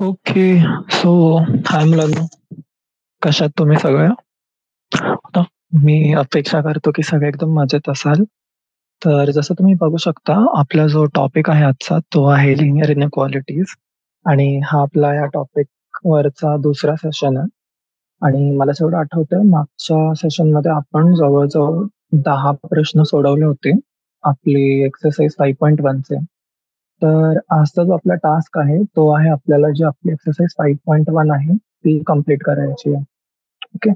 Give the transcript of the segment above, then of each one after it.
Okay. So हाय मुलांनो, कशा आहात तुम्ही सगळे? आता मी अपेक्षा करतो की सगळे एकदम मजेत असाल. तर जसं तुम्ही बघू शकता, आपला जो टॉपिक आहे आजचा तो आहे लिनिअर इनइक्वालिटीज आणि हा आपला या टॉपिकवरचा दुसरा सेशन आहे. आणि मला जेवढं आठवतंय मागच्या सेशनमध्ये आपण जवळ-जवळ 10 प्रश्न सोडवले होते. आपली एक्सरसाइज 5.1 चे. तर आजचा जो आपला टास्क आहे, तो आहे आपल्याला जी आपली एक्सरसाइज 5.1 आहे, ती कंप्लीट करायची आहे. ओके.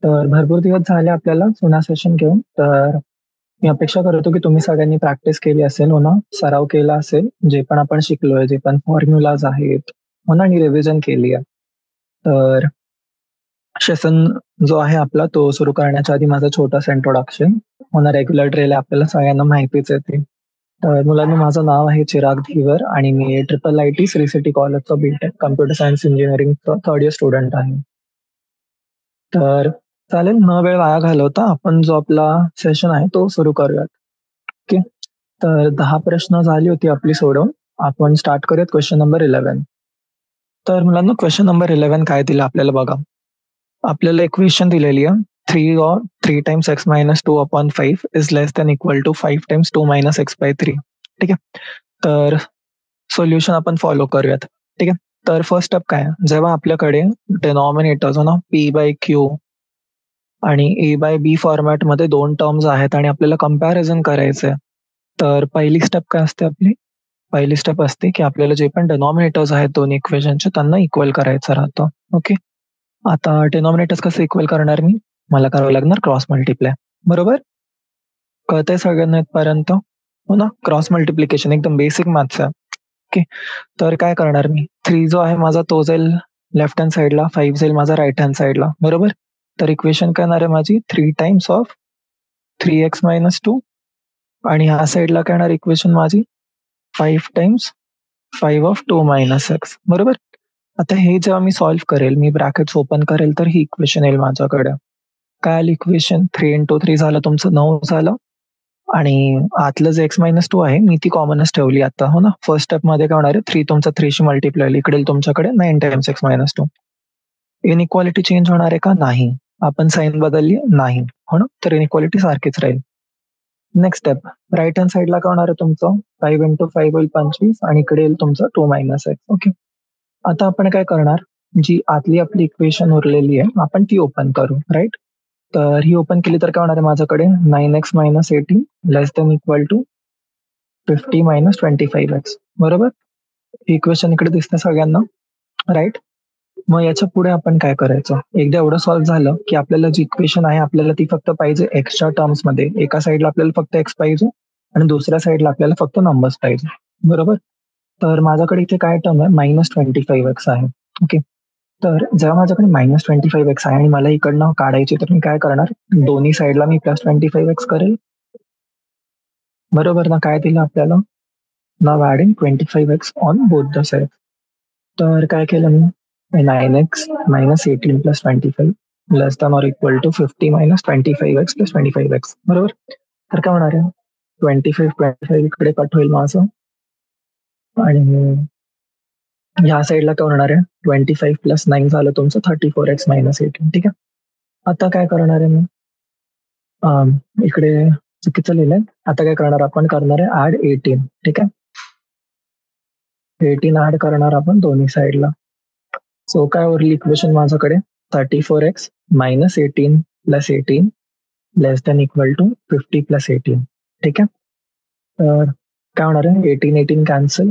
तर भरपूर दिवस झाले आपल्याला जुना सेशन घेऊन. तर मी अपेक्षा करतो की तुम्ही सगळ्यांनी प्रॅक्टिस केली असेल, हो ना? सराव केला असेल. जे पण आपण शिकलोय, जे पण फॉर्म्युलाज आहेत, हो ना? आणि रिव्हिजन केली आहे. तर सेशन जो आहे आपला तो सुरू करण्याच्या आधी माझं छोटंसं इंट्रोडक्शन. हो ना, रेग्युलर ड्रिल आहे आपल्याला सगळ्यांना माहितीच आहे ते. तर मुलांनो, माझं नाव आहे चिराग धीवर आणि मी IIIT श्री सिटी कॉलेजचा बी-टेक कॉम्प्युटर सायन्स इंजिनिअरिंगचा थर्ड इयर स्टुडंट आहे. तर चालेल, न वेळ वाया घालवता आपण जो आपला सेशन आहे तो सुरू करूयात. ओके. तर 10 प्रश्न झाली होती आपली सोडवून. आपण स्टार्ट करूयात क्वेश्चन नंबर 11. तर मुलांनो, क्वेश्चन नंबर 11 काय दिलं आपल्याला बघा. आपल्याला इक्वेशन दिलेली आहे 3 times x minus 2 upon 5 is less than equal to 5 times 2 minus x by 3. ठीक आहे. तर सोल्युशन आपण फॉलो करूयात. ठीक आहे. तर फर्स्ट स्टेप काय आहे? जेव्हा आपल्याकडे डिनॉमिनेटर जो ना p/q आणि a/b फॉर्मॅटमध्ये 2 टर्म्स आहेत आणि आपल्याला कंपॅरिझन करायचं आहे. तर पहिली स्टेप काय असते आपली? पहिली स्टेप असते की आपल्याला जे पण डिनॉमिनेटर्स आहेत दोन्ही इक्वेशनचे त्यांना इक्वल करायचं राहतं. ओके. आता डिनॉमिनेटर्स कसं इक्वल करणार मी? मला करावं लागणार क्रॉस मल्टिप्लाय. बरोबर? कळतंय सगळ्यांना इथपर्यंत? हो ना? क्रॉस मल्टिप्लिकेशन एकदम बेसिक मॅथ्स आहे. ओके. तर काय करणार मी? 3 जो आहे माझा तो जाईल लेफ्ट हँड साइडला, 5 जाईल माझा राइट हँड साइडला. बरोबर? तर इक्वेशन काय येणार आहे माझी 3 टाइम्स ऑफ 3x-2 आणि ह्या साइडला काय येणार इक्वेशन माझी 5 टाइम्स 5 ऑफ 2 - x. बरोबर? आता हे जेव्हा मी सॉल्व्ह करेल, मी ब्रॅकेट्स ओपन करेल, तर ही इक्वेशन येईल माझ्याकडे. काय आलं इक्वेशन? 3 इंटू 3 झालं तुमचं 9 झालं आणि आतलं जे x-2 आहे, मी ती कॉमनच ठेवली आता, हो ना? फर्स्ट स्टेपमध्ये काय होणार आहे 3 तुमचा 3 शी मल्टिप्लाय होईल. इकडे तुमच्याकडे 9 टाइम्स x-2. इनइक्वालिटी चेंज होणार आहे का? नाही. आपण साइन बदलली? नाही. हो ना? तर इनइक्वालिटी सारखीच राहील. नेक्स्ट स्टेप राइट हँड साइडला काय होणार आहे तुमचं 5 इंटू 5 होईल 25 आणि इकडे येईल तुमचं 2 - x. ओके. आता आपण काय करणार, जी आतली आपली इक्वेशन उरलेली आहे, आपण ती ओपन करू, राइट? तर ही ओपन केली तर काय होणार आहे माझ्याकडे 9x - 18 less than equal to 50 - 25x. बरोबर? ही इक्वेशन इकडे दिसते सगळ्यांना, राइट? मग याच्या पुढे आपण काय करायचं? एकदा एवढं सॉल्व्ह झालं, की आपल्याला जी इक्वेशन आहे आपल्याला ती फक्त पाहिजे एक्सच्या टर्म्समध्ये. एका साइडला आपल्याला फक्त x पाहिजे आणि दुसऱ्या साइडला आपल्याला फक्त नंबर्स पाहिजे. बरोबर? तर माझ्याकडे इथे काय टर्म आहे -25x आहे. ओके. तर जेव्हा माझ्याकडे -25x आहे आणि मला इकडनं काढायची तर मी काय करणार? दोन्ही साइडला मी +25x करेल. बरोबर ना? काय दिलं आपल्याला? Now adding 25x on both the sides. तर काय केलं मी? 9x - 18 + 25 less than or equal to 50 - 25x + 25x. बरोबर? तर काय होणार आहे? 25 इकडे कट होईल माझं आणि ह्या साइडला काय होणार आहे 25 + 9 झालं तुमचं 34x - 18. ठीक आहे. आता काय करणार आहे मी इकडे चुकीचं लिहिलंय. आता काय करणार आपण करणार आहे ॲड 18. ठीक आहे. 18 ॲड करणार आपण दोन्ही साइडला. सो काय उरली इक्वेशन माझ्याकडे 34x - 18 + 18 less than equal to 50 + 18. ठीक आहे. तर काय होणार आहे 18 कॅन्सल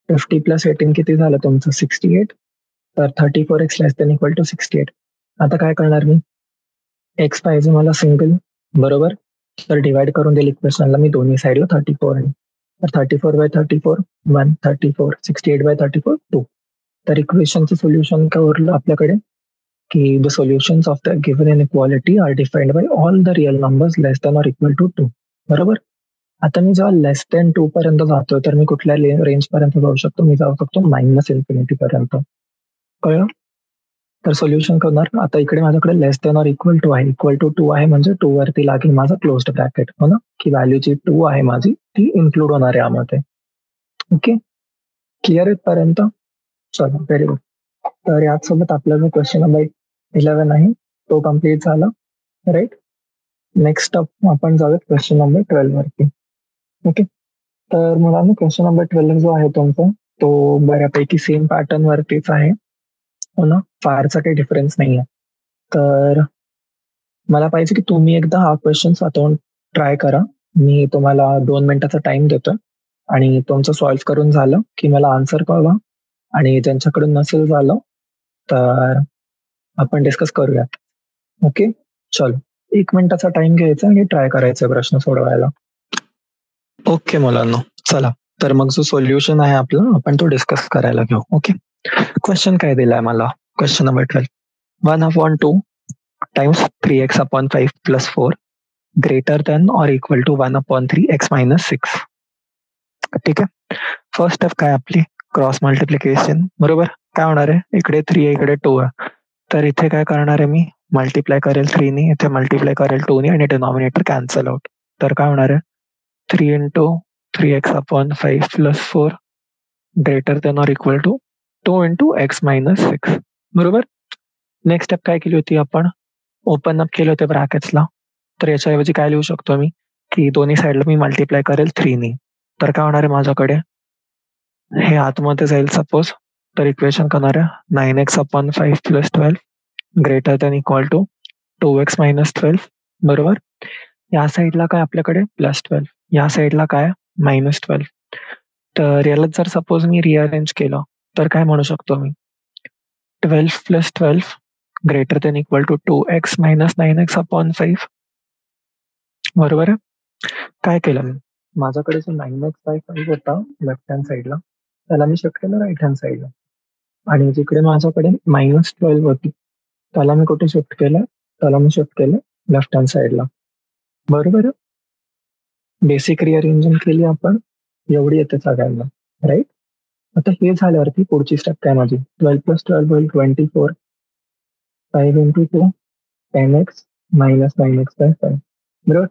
50 + 18 किती झालं तुमचं 68. तर 34x less than equal to 68. आता काय करणार मी एक्स पाहिजे मला सिंगल. बरोबर? तर डिव्हाइड करून दिलं इक्वेशनला मी दोन्ही साइडला 34 ने. तर 34/34 1 34 68/34 2. तर इक्वेशनचं सोल्युशन काय उरलं आपल्याकडे की the solutions of the given inequality are defined by all the real numbers less than or equal to 2. बरोबर? आता मी जेव्हा लेस दॅन 2 पर्यंत जातोय तर मी कुठल्या रेंज पर्यंत जाऊ शकतो? मी जाऊ शकतो -इन्फिनिटी पर्यंत. कळलं? तर सोल्युशन करणार आता इकडे माझ्याकडे लेस दॅन ऑर इक्वल टू आहे. इक्वल टू 2 आहे म्हणजे 2 वरती लागेल माझा क्लोज्ड ब्रॅकेट. हो ना? की व्हॅल्यू जी 2 आहे माझी ती इन्क्लूड होणार आहे यामध्ये. ओके. क्लिअर इथपर्यंत? चला व्हेरी गुड. तर याचसोबत आपला जो क्वेश्चन नंबर 11 आहे तो कम्प्लीट झाला, राईट. नेक्स्ट आपण जाऊयात क्वेश्चन नंबर 12 वरती. ओके. तर मुलांना क्वेश्चन नंबर 12 जो आहे तुमचा तो बऱ्यापैकी सेम पॅटर्न वरतीच आहे, हो ना, फारसा काही डिफरन्स नाही आहे. तर मला पाहिजे की तुम्ही एकदा हा क्वेश्चन स्वतःहून ट्राय करा. मी तुम्हाला 2 मिनिटाचा टाइम देतो आणि तुमचं सॉल्व्ह करून झालं की मला आन्सर कळवा आणि ज्यांच्याकडून नसेल झालं तर आपण डिस्कस करूयात. ओके. चलो 1 मिनिटाचा टाइम घ्यायचा आणि ट्राय करायचा प्रश्न सोडवायला. ओके मुलांनो, चला तर मग जो सोल्युशन आहे आपला आपण तो डिस्कस करायला घेऊ. ओके. क्वेश्चन काय दिलाय मला, question number 12 1/2 times 3x/5 plus 4 greater than or equal to 1/3x-6. ठीक आहे. फर्स्ट स्टेप काय आपली क्रॉस मल्टिप्लिकेशन, बरोबर. काय होणार आहे, इकडे 3 आहे इकडे 2 आहे, तर इथे काय करणार आहे मी मल्टिप्लाय करेल 3 ने, इथे मल्टिप्लाय करेल 2 ने आणि डिनॉमिनेटर कॅन्सल आउट. तर काय होणार आहे 3 into 3x/5 plus 4 greater than or equal to 2 into x-6. बरोबर. नेक्स्ट स्टेप काय केली होती आपण, ओपन अप केले होते ब्रॅकेट्सला. तर याच्याऐवजी काय लिहू शकतो मी की दोन्ही साईडला मी मल्टिप्लाय करेल 3 ने. तर काय होणार आहे माझ्याकडे हे आतमध्ये जाईल सपोज, तर इक्वेशन करणार आहे 9x/5 plus 12 greater than equal to 2x-12. बरोबर. या साईडला काय आपल्याकडे प्लस 12, या साईडला काय -12. तर याला जर सपोज मी रिअरेंज केलं तर काय म्हणू शकतो मी 12 plus 12 greater than equal to 2x minus 9x/5. बरोबर आहे. काय केलं मी, माझ्याकडे जो 9x/5 होता लेफ्ट हँड साईडला त्याला मी शिफ्ट केलं राईट हँड साईडला आणि जिकडे माझ्याकडे -12 होती त्याला मी कुठे शिफ्ट केलं, त्याला मी शिफ्ट केलं लेफ्ट हँड साईडला. बरोबर आहे. बेसिक रिअरेंजिंग केली आपण, एवढी येते सगळ्यांना, राईट. आता हे झाल्यावरती पुढची स्टेप काय माझी 12 प्लस 12 होईल 24 5 इंटू 2 10x मायनस 9x/5. बरोबर.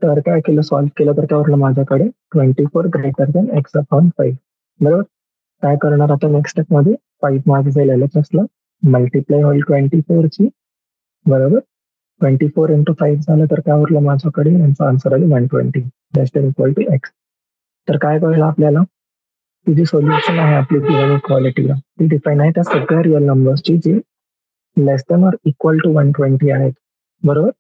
तर काय केलं सॉल्व्ह केलं तर काय उरलं माझ्याकडे 24 ग्रेटर दॅन x/5. बरोबर. काय करणार आता नेक्स्ट स्टेप मध्ये 5 माझं जाईल LHSला मल्टिप्लाय होईल 24 ची. बरोबर. 24 इंटू 5 झालं तर काय उरलं माझ्याकडे, यांचा आन्सर आली 120 लेस दॅन इक्वल टू x. तर काय कळलं आपल्याला की जी सोल्युशन आहे आपली गिव्हन इक्वालिटीला ती डिफाईन आहे त्या सगळ्या रिअल नंबर्सची जी less than or equal to 120 आहेत. बरोबर.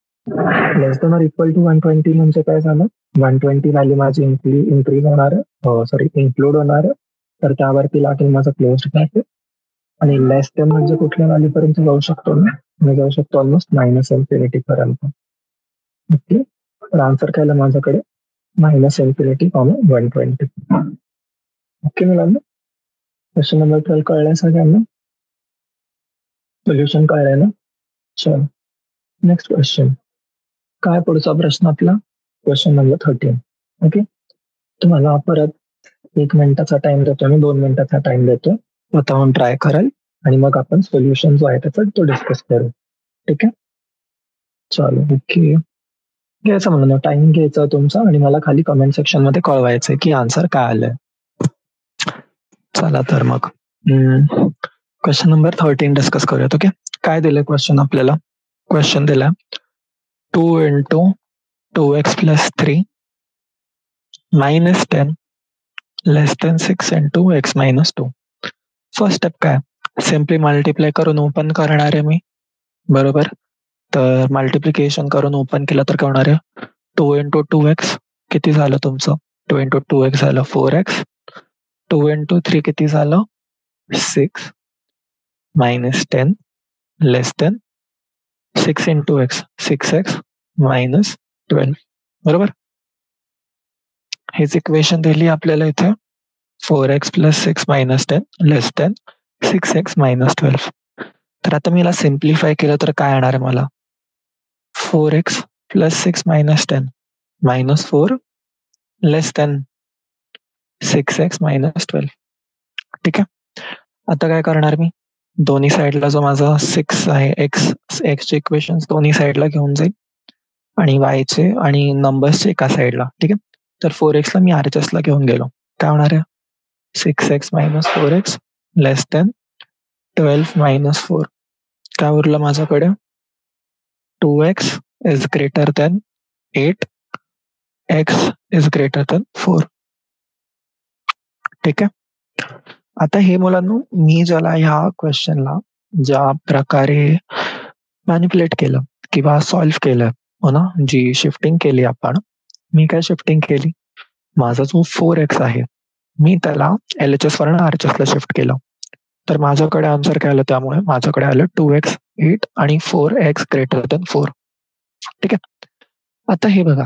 Less than or equal to 120 म्हणजे काय झालं 120 व्हॅल्यू माझी इन्क्रीज होणार आहे, सॉरी इन्क्लूड होणार आहे, तर त्यावरती लागेल माझा क्लोज्ड ब्रॅकेट. आणि लेस दॅन म्हणजे कुठल्या व्हॅल्यू पर्यंत जाऊ शकतो मी जाऊ शकतो ऑलमोस्ट -इन्फिनिटी पर्यंत. ओके. तर आन्सर काय आलं माझ्याकडे -इन्फिनिटी, 120. ओके मुलांना, क्वेश्चन नंबर 12 कळलाय सगळ्यांना, सोल्युशन कळलंय ना. चल नेक्स्ट क्वेश्चन. काय पुढचा प्रश्न आपला क्वेश्चन नंबर 13. ओके. तुम्हाला परत 1 मिनिटाचा टाइम देतो मी, 2 मिनिटाचा टाइम देतो, स्वतःहून ट्राय कराल आणि मग आपण सोल्युशन जो आहे त्याचा तो डिस्कस करू. ठीक आहे. चालेल. ओके. घ्यायचा म्हणून टाइम घ्यायचा तुमचा आणि मला खाली कमेंट सेक्शन मध्ये कळवायचंय की आन्सर काय आलंय. चला तर मग क्वेश्चन नंबर 13 डिस्कस करूयात. ओके. काय दिलंय क्वेश्चन आपल्याला, क्वेश्चन दिलाय 2 into 2x plus 3 minus 10 less than 6 into x minus 2. First step काय, सिम्पली मल्टिप्लाय करून ओपन करणार आहे मी. बरोबर. तर मल्टिप्लिकेशन करून ओपन केलं तर काय होणार आहे 2 इंटू 2x किती झालं तुमचं 2 इंटू 2x झालं 4x, 2 इंटू 3 किती झालं 6 minus 10 less than 6 into x 6x minus 12. बरोबर. हेच इक्वेशन दिली आपल्याला इथे 4x plus 6 minus 10 less than 6x minus 12. तर आता मी याला सिम्प्लिफाय केलं तर काय येणार आहे मला 4x प्लस 6 मायनस 10 मायनस 4 लेस दॅन 6x मायनस 12. ठीक आहे. आता काय करणार मी दोन्ही साईडला जो माझा 6 आहे एक्सचे इक्वेशन्स दोन्ही साईडला घेऊन जाईल आणि वायचे आणि नंबर्सचे एका साईडला. ठीक आहे. तर 4x ला मी RHS ला घेऊन गेलो, काय होणार आहे 6x मायनस 4x लेस दॅन 12 मायनस 4. काय उरलं माझ्याकडे? 2x is greater than 8, x is greater than 4. ठीक आहे. आता हे मुलांनो, मी ज्याला ह्या क्वेश्चनला ज्या प्रकारे मॅनिप्युलेट केलं किंवा सॉल्व्ह केलं, हो ना, जी शिफ्टिंग केली आपण, मी काय शिफ्टिंग केली? माझा जो 4x आहे, मी त्याला LHS वरनं RHS ला शिफ्ट केलं. तर माझ्याकडे आन्सर काय आलं? त्यामुळे माझ्याकडे आलं 2x 8 आणि 4x ग्रेटर दॅन 4. ठीक आहे. आता हे बघा,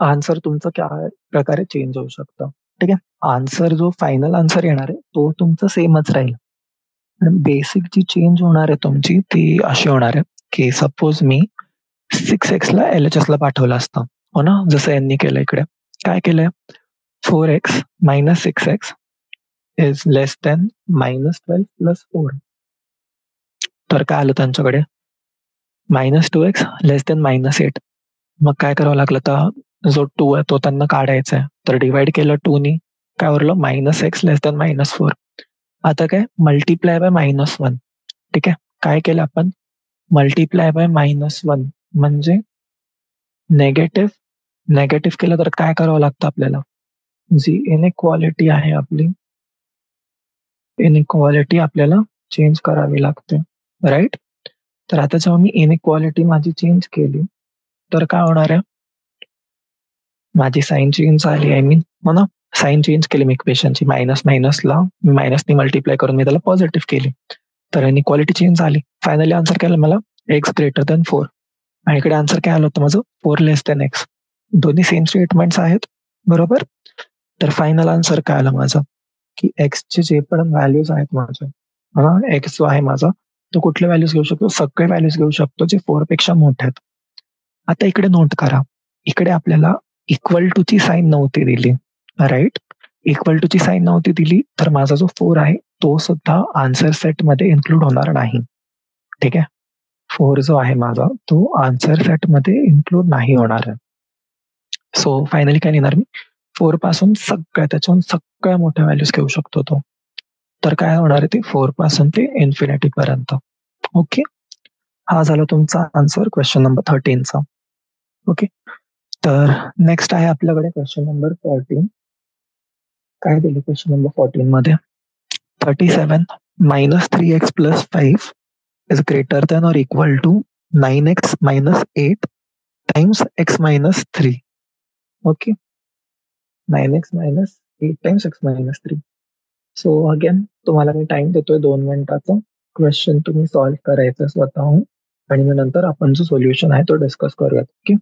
आन्सर तुमचं क्या प्रकारे चेंज होऊ शकतं. ठीक आहे. आन्सर जो फायनल आन्सर येणार आहे तो तुमचा सेमच राहील. पण बेसिक जी चेंज होणार आहे तुमची ती अशी होणार आहे, की सपोज मी 6x ला LHS ला पाठवलं असतं, हो ना, जसं यांनी केलं इकडे. काय केलंय? 4x minus 6x is less than -12 plus 4. तर काय आलं त्यांच्याकडे? -2x लेस दॅन -8. मग काय करावं लागलं? तर जो 2 आहे तो त्यांना काढायचा आहे. तर डिव्हाईड केलं 2 नी. काय उरलं? -x less than -4. आता काय? Multiply by -1. ठीक आहे. काय केलं आपण? मल्टिप्लाय बाय -1 म्हणजे निगेटिव्ह. निगेटिव्ह केलं तर काय करावं लागतं आपल्याला? जी इनइक्वालिटी आहे आपली, इनइक्वालिटी आपल्याला चेंज करावी लागते. राइट? तर आता जेव्हा मी इनइक्वालिटी माझी चेंज केली, तर काय होणार आहे? माझी साइन चेंज झाली आय मीन, हो ना? साइन चेंज केली मी इक्वेशनची. मायनसला मायनसनी मल्टिप्लाय करून मी त्याला पॉझिटिव्ह केली. तर इनइक्वालिटी चेंज झाली. फायनली आन्सर काय आलं मला? x greater than 4. आणि इकडे आन्सर काय आलं होतं माझं? 4 लेस दॅन x. दोन्ही सेम स्टेटमेंट्स आहेत, बरोबर? तर फायनल आन्सर काय आलं माझं? की एक्सचे जे पण व्हॅल्यूज आहेत माझे, हां, एक्स जो आहे माझा, तो कुठले व्हॅल्यूज घेऊ शकतो? सगळे व्हॅल्यूज घेऊ शकतो जे 4 पेक्षा मोठे आहेत. आता इकडे नोट करा, इकडे आपल्याला इक्वल टू ची साइन नव्हती दिली, राइट? इक्वल टू ची साइन नव्हती दिली, तर माझा जो 4 आहे, तो सुद्धा आन्सर सेटमध्ये इन्क्लूड होणार नाही. ठीक आहे? 4 जो आहे माझा, तो आन्सर सेटमध्ये इन्क्लूड नाही होणार आहे. सो फायनली काय लिहिणार मी? 4 पासून त्याच्याहून सगळ्या मोठ्या व्हॅल्यूज घेऊ शकतो तो. तर काय होणार आहे ते 4 पासून ते इन्फिनिटी पर्यंत. ओके. हा झाला तुमचा आन्सर क्वेश्चन नंबर 13 चा. ओके. तर नेक्स्ट आहे आपल्याकडे क्वेश्चन नंबर 14. काय दिलं क्वेश्चन नंबर 14 मध्ये? 37 minus 3x plus 5 is greater than or equal to 9x minus 8 times x minus 3. Okay. 9x minus 8 times x minus 3. So again तुम्हाला me time देतोय 2 मिनिटाचा. क्वेश्चन तुम्ही सॉल्व्ह करायचं स्वतःहून आणि मग नंतर आपण जो सोल्युशन आहे तो डिस्कस करूयात. ओके.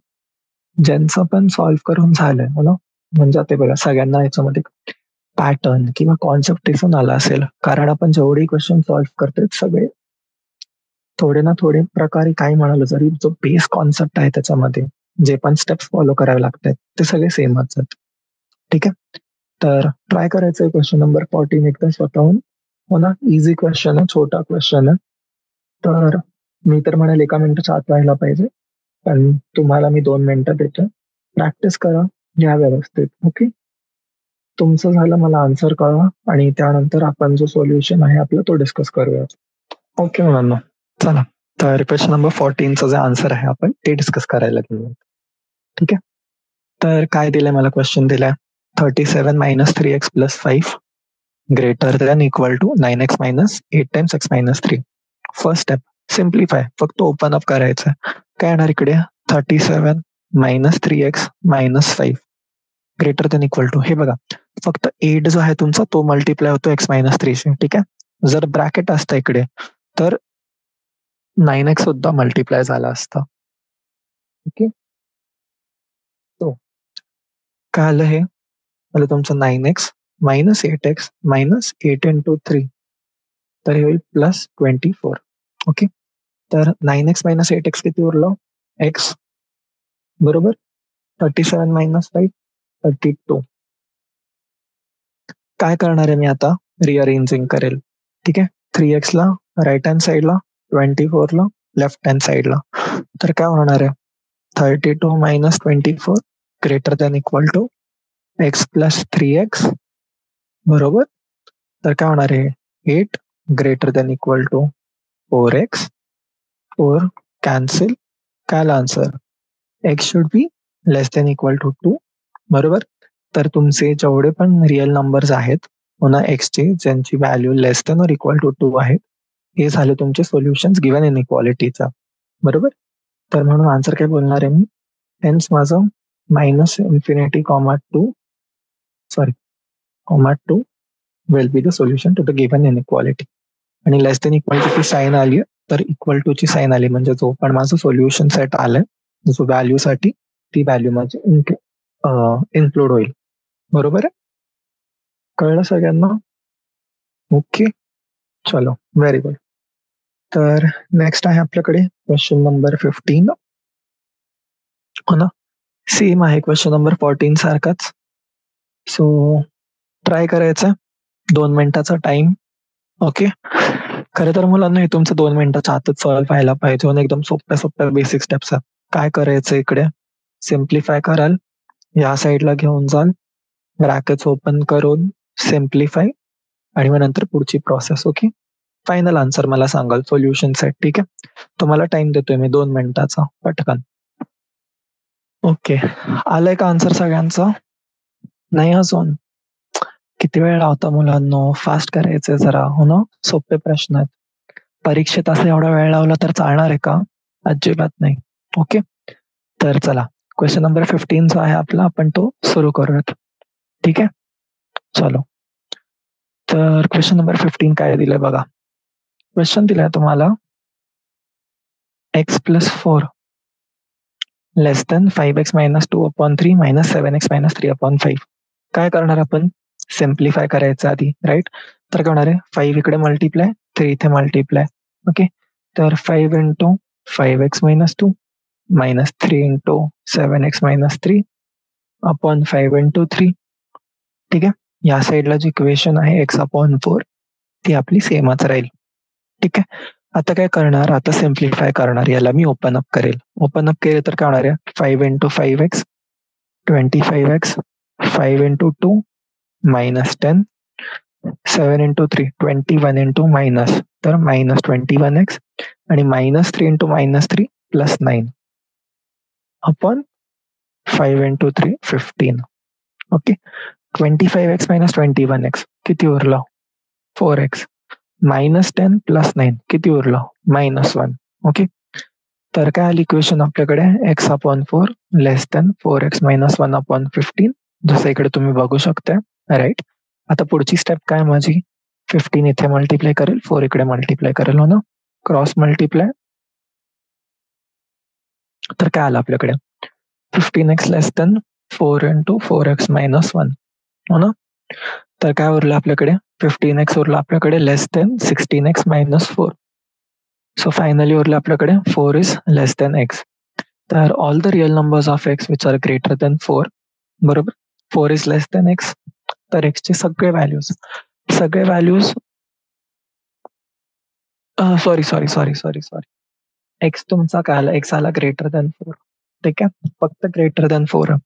ज्यांचं पण सॉल्व्ह करून झालंय, हो ना, म्हणजे आता बघा सगळ्यांना याच्यामध्ये पॅटर्न किंवा कॉन्सेप्ट दिसून आला असेल. कारण आपण जेवढे क्वेश्चन सॉल्व्ह करतोय सगळे थोडे ना थोडे प्रकारे काय म्हणालो जरी जो बेस कॉन्सेप्ट आहे त्याच्यामध्ये जे पण स्टेप्स फॉलो करावे लागतात ते सगळे सेमच आहेत. ठीक आहे. तर ट्राय करायचं क्वेश्चन नंबर 14 एकदम स्वतःहून, हो ना. इझी क्वेश्चन आहे, छोटा क्वेश्चन आहे. तर मी तर म्हणेल 1 मिनिटाच्या आत व्हायला पाहिजे. पण तुम्हाला मी 2 मिनिटं देतो. प्रॅक्टिस करा, घ्या व्यवस्थित. ओके. तुमचं झालं मला आन्सर कळवा आणि त्यानंतर आपण जो सोल्युशन आहे आपला तो डिस्कस करूया. ओके मुलांनो, चला. तर क्वेश्चन नंबर 14चा जे आन्सर आहे आपण ते डिस्कस करायला घेऊया. ठीक आहे. तर काय दिलंय मला? क्वेश्चन दिलाय 37 minus 3x plus 5 greater than equal to 9x minus 8 times x minus 3. First step simplify, फक्त ओपन अप करायचं. काय येणार इकडे? 37 minus 3x minus 5 greater than equal to, हे बघा फक्त 8 जो आहे तुमचा तो मल्टिप्लाय होतो x minus 3 शी. ठीक आहे. जर ब्रॅकेट असतं इकडे तर 9x सुद्धा मल्टिप्लाय झाला असता. ओके. सो काय आलं हे? आलं तुमचं 9x minus 8x minus 8 into 3. तर हे होईल प्लस 24. ओके. तर 9x minus 8x किती उरलं? x, बरोबर. 37 minus 5 32. काय करणार आहे मी आता? रिअरेंजिंग करेल. ठीक आहे. 3x ला राईट हँड साईडला, 24 ला लेफ्ट हँड साईडला. तर काय होणार आहे? 32 minus 24 greater than equal to x plus 3x, बरोबर. तर काय होणार आहे? 8 greater than equal to 4x. 4 cancel. काय आला answer? x should be less than equal to 2. बरोबर? तर तुमचे जेवढे पण रिअल नंबर्स आहेत पुन्हा x चे ज्यांची value less than or equal to 2 आहे, हे झाले तुमचे सोल्युशन्स गिव्हन इनइक्वालिटीचा. बरोबर? तर म्हणून आन्सर काय बोलणार आहे मी? हेन्स माझं -2 will be the solution to the given inequality. आणि लेस दॅन इक्वल टू ची साईन आली तर इक्वल टू ची साईन आली म्हणजे जो पण माझं सोल्युशन सेट आलंय जो व्हॅल्यूसाठी ती व्हॅल्यू माझी इन्क्लूड होईल. बरोबर आहे? कळलं सगळ्यांना? ओके, चलो व्हेरी गुड. तर नेक्स्ट आहे आपल्याकडे क्वेश्चन नंबर 15. हो ना, सेम आहे क्वेश्चन नंबर 14 सारखाच. सो ट्राय करायचं 2 मिनिटाचा टाइम. ओके, खरं तर मुलांना हे तुमचं 2 मिनिटाच्या आतच सॉल्व्ह व्हायला पाहिजे आणि एकदम सोप्या सोप्या बेसिक स्टेप्स आहेत. काय करायचं इकडे सिम्प्लिफाय कराल, या साईडला घेऊन जाल, ब्रॅकेट्स ओपन करून सिम्प्लिफाय आणि मग नंतर पुढची प्रोसेस. ओके, फायनल आन्सर मला सांगाल सोल्युशन सेट. ठीक आहे, तुम्हाला टाइम देतोय मी 2 मिनिटाचा, पटकन. ओके, आलंय का आन्सर सगळ्यांचं? नाही अजून? किती वेळ लावता मुलांनो? फास्ट करायचंय जरा, हो ना? सोपे प्रश्न आहेत. परीक्षेत असं एवढा वेळ लावला तर चालणार आहे का? अजिबात नाही. ओके, तर चला क्वेश्चन नंबर 15 जो आहे आपला आपण तो सुरू करूयात. ठीक आहे, चलो. तर क्वेश्चन नंबर 15 काय दिलंय बघा. क्वेश्चन दिलाय तुम्हाला x+4 लेस दॅन 5x - 2/3 - 7x - 3/5. काय करणार आपण? सिम्प्लिफाय करायचं आधी, राईट? तर काय होणार आहे? 5 इकडे मल्टिप्लाय, 3 इथे मल्टिप्लाय. ओके, तर 5 × 5x - 2 -3 × 7x - 3/5 × 3. ठीक आहे, या साईडला जी इक्वेशन आहे x/4 ती आपली सेमच राहील. ठीक आहे, आता काय करणार? आता सिम्प्लिफाय करणार. याला मी ओपन अप करेल. ओपन अप केले तर काय होणार आहे? 5 × 5x 25x, 5 × 2 -10, 7 × 3 21 × मायनस, तर -21x आणि -3 × -3 +9 अपॉन 5 × 3 15. ओके, 25x - 21x किती उरलं? 4x. -10 +9 किती उरलं? -1. ओके, तर काय आली इक्वेशन आपल्याकडे? x/4 लेस दॅन 4x - 1/15. जसं इकडे तुम्ही बघू शकता, राईट? आता पुढची स्टेप काय माझी? 15 इथे मल्टिप्लाय करेल, 4 इकडे मल्टिप्लाय करेल, हो ना? Cross multiply. तर काय आलं आपल्याकडे? 15x लेस दॅन 4 × 4x - 1, हो ना? तर काय उरलं आपल्याकडे? 15x उरलं आपल्याकडे लेस दॅन 16x - 4. सो फायनली उरलं आपल्याकडे 4 इज लेस दॅन x. तर all the real numbers of x which are greater than 4, बरोबर? 4 इज लेस दॅन x. तर x चे सगळे व्हॅल्यूज सॉरी. x तुमचा काय आला? x आला ग्रेटर दॅन 4. ठीक आहे, फक्त ग्रेटर दॅन 4.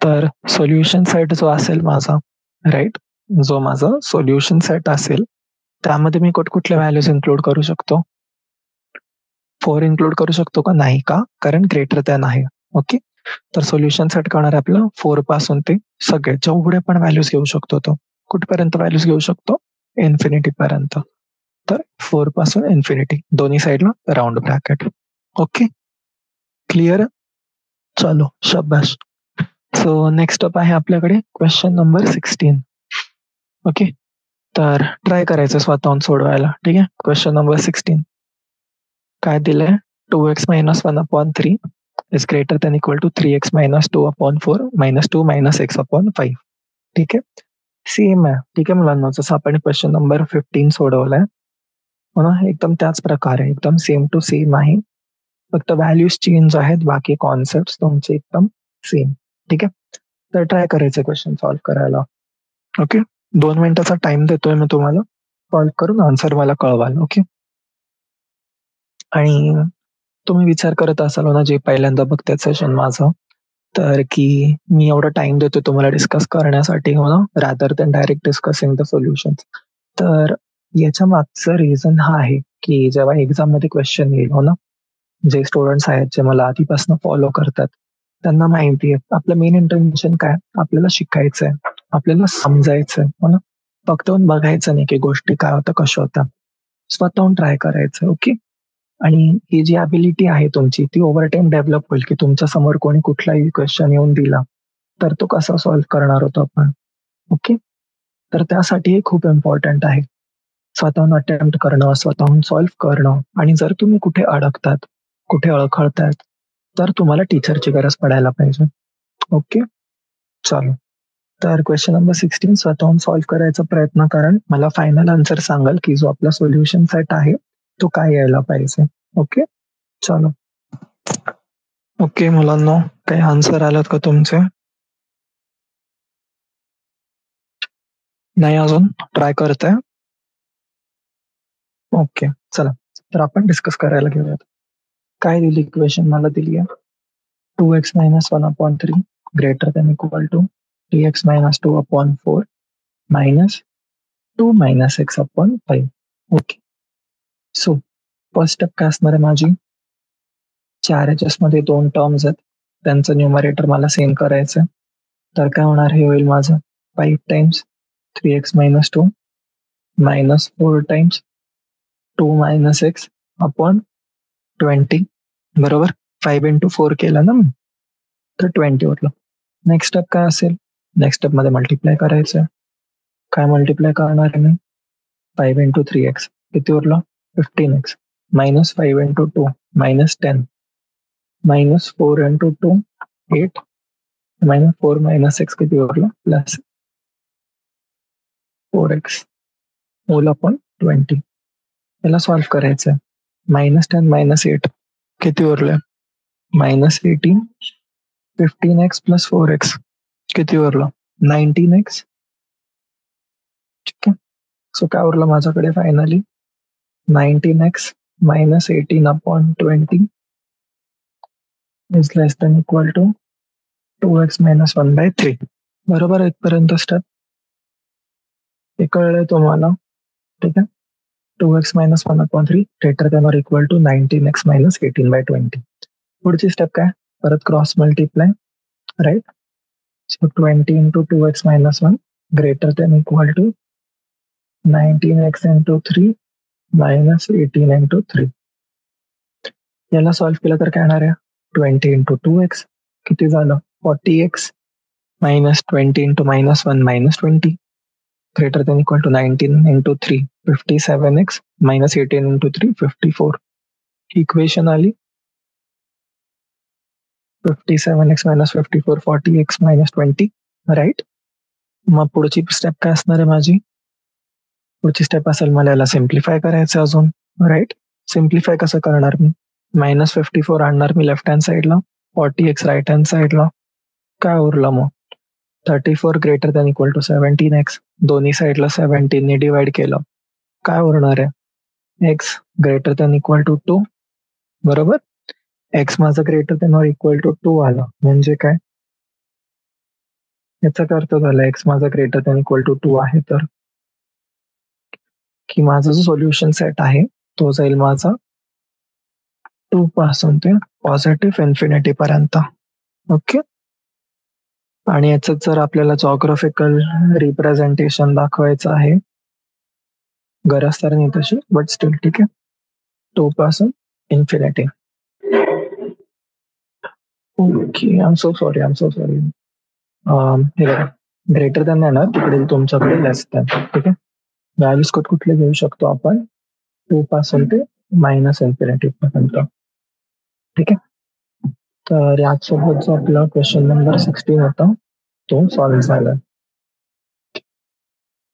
तर सोल्युशन सेट जो असेल माझा, राईट? जो माझा सोल्युशन सेट असेल त्यामध्ये मी कुठल्या व्हॅल्यूज इन्क्लूड करू शकतो? 4 इन्क्लूड करू शकतो का? नाही. का? कारण ग्रेटर दॅन आहे. ओके, तर सोल्युशन सेट करणार आपलं 4 पासून ते सगळे जेवढे पण व्हॅल्यूज घेऊ शकतो तो. कुठपर्यंत व्हॅल्यूज घेऊ शकतो? इन्फिनिटी पर्यंत. तर 4 पासून इन्फिनिटी दोन्ही साईडला राउंड ब्रॅकेट. Okay, clear? चलो शाबाश. सो नेक्स्ट अप आहे आपल्याकडे क्वेश्चन नंबर 16. ओके, तर ट्राय करायचं स्वतःहून सोडवायला. ठीक आहे, क्वेश्चन नंबर 16 काय दिलंय? 2x - 1/3 is greater than equal to 3x - 2/4 -2 - x/5. ठीक आहे, सेम आहे. ठीक आहे मुलांना, जसं आपण क्वेश्चन नंबर 15 सोडवलाय हो ना, एकदम त्याच प्रकारे एकदम सेम टू सेम आहे. फक्त व्हॅल्यूज चेंज आहेत, बाकी कॉन्सेप्ट तुमचे एकदम सेम. ठीक आहे, तर ट्राय करायचं क्वेश्चन सॉल्व्ह करायला. ओके, 2 मिनिटाचा टाइम देतोय मी तुम्हाला. सॉल्व्ह करून आन्सर मला कळवाल. ओके, आणि तुम्ही विचार करत असाल ना, जे पहिल्यांदा बघताय सेशन माझं, तर की मी एवढा टाइम देतो तुम्हाला डिस्कस करण्यासाठी, हो ना, rather than direct discussing the solutions. तर याच्या मागचं रिझन हा आहे की जेव्हा एक्झाम मध्ये क्वेश्चन येईल हो ना, जे स्टुडंट्स आहेत जे मला आधीपासून फॉलो करतात त्यांना माहिती आहे आपलं मेन इंटेन्शन काय, आपल्याला शिकायचंय, आपल्याला समजायचंय हो ना, फक्त बघायचं नाही की गोष्टी काय होत्या कशा होत्या, स्वतःहून ट्राय करायचं. ओके. आणि ही जी ॲबिलिटी आहे तुमची ती ओव्हर टाईम डेव्हलप होईल की तुमच्या समोर कोणी कुठलाही क्वेश्चन येऊन दिला, तर तो कसा सॉल्व्ह करणार होतो आपण. ओके. तर त्यासाठी हे खूप इम्पॉर्टंट आहे. स्वतःहून अटेम्प्ट करणं, स्वतःहून सॉल्व्ह करणं आणि जर तुम्ही कुठे अडकतात, कुठे अडखळतायत, तर तुम्हाला टीचरची गरज पडायला पाहिजे. ओके. चालेल. तर क्वेश्चन नंबर 16 स्वतःहून सॉल्व्ह करायचा प्रयत्न करा. मला फायनल आन्सर सांगाल की जो आपला सोल्युशन सेट आहे, तो काय यायला पाहिजे. ओके. चलो. ओके मुलांनो, काही आन्सर आलात का तुमचे? नाही अजून? ट्राय करताय? ओके. चला. तर आपण डिस्कस करायला घेऊयात. काय दिली इक्वेशन मला दिली आहे? 2x - 1/3 greater than equal to 3x - 2/4 minus 2 - x/5. Okay. So first step काय असणार आहे माझी? 4 मध्ये 2 टर्म्स आहेत. त्यांचं न्यूमरेटर मला सेम करायचं. तर काय होणार, हे होईल माझं 5 times 3x - 2 minus 4 times 2 - x/20. बरोबर. 5 into 4 केलं ना मी, तर 20 उरलं. नेक्स्ट स्टेप काय असेल? नेक्स्ट स्टेप मध्ये मल्टिप्लाय करायचं. काय मल्टिप्लाय करणार आहे मी? 5 into 3x किती उरलं? 15x minus 5 into 2 minus 10 minus 4 into 2 8 minus 4 minus x किती उरलं? Plus 4x whole upon 20. याला सॉल्व्ह करायचं. मायनस 10 मायनस 8 किती उरले? मायनस 18 15x प्लस 4x किती उरलं? 19x. ठीक आहे. सो काय उरलं माझ्याकडे finally? 19x minus 18/20 is less than equal to 2x minus 1/3. बरोबर इथपर्यंत स्टेप हे कळलंय तुम्हाला? ठीक आहे. 2x minus 1/3 greater than or equal to 19x minus 18/20. पुढची स्टेप काय? परत cross multiply, right? So 20 into 2x minus 1 greater than equal to 19x into 3 minus 18 into 3. याला सॉल्व्ह केलं तर काय येणार आहे? 20 into 2x किती झालं? 40x minus 20 into minus 1 minus 20 greater than equal to 19 into 3 57x minus 18 into 3 54. Equation आली 57x minus 54 40x minus 20, right? मग पुढची स्टेप काय असणार आहे माझी? पुढची स्टेप असेल मला याला सिम्प्लिफाय करायचं अजून, राईट? सिम्प्लिफाय कसं करणार मी? मायनस 54 आणणार मी लेफ्ट हँड साईडला, 40x राईट हँड साईडला. काय उरलं मग? 34 greater than equal to 17x. दोन्ही साईडला 17 ने डिवाइड केलं. काय उरणार आहे? x greater than equal to 2. बरोबर. x माझं greater than or equal to 2 आलं म्हणजे काय? याचा अर्थ झाला x माझा ग्रेटर दॅन इक्वल टू 2 आहे तर की माझा जो सोल्युशन सेट आहे तो जाईल माझा 2 पासून ते पॉझिटिव्ह इन्फिनिटी पर्यंत. ओके. आणि याचं जर आपल्याला जॉग्राफिकल रिप्रेझेंटेशन दाखवायचं आहे, गरज तर नाही तशी, बट स्टील ठीक आहे. 2 पासून infinity. Okay. I am so sorry. हे बघा, ग्रेटर दॅन आहे ना, तिकडे तुमच्याकडे लेस दॅन. ठीक आहे. व्हॅल्यूज कुठले घेऊ शकतो आपण? 2 पासून ते मायनस इन्फिनिटी पर्यंत. ठीक आहे. तर यासोबत जो आपला क्वेश्चन नंबर 16 होता तो सॉल्व्ह झाला.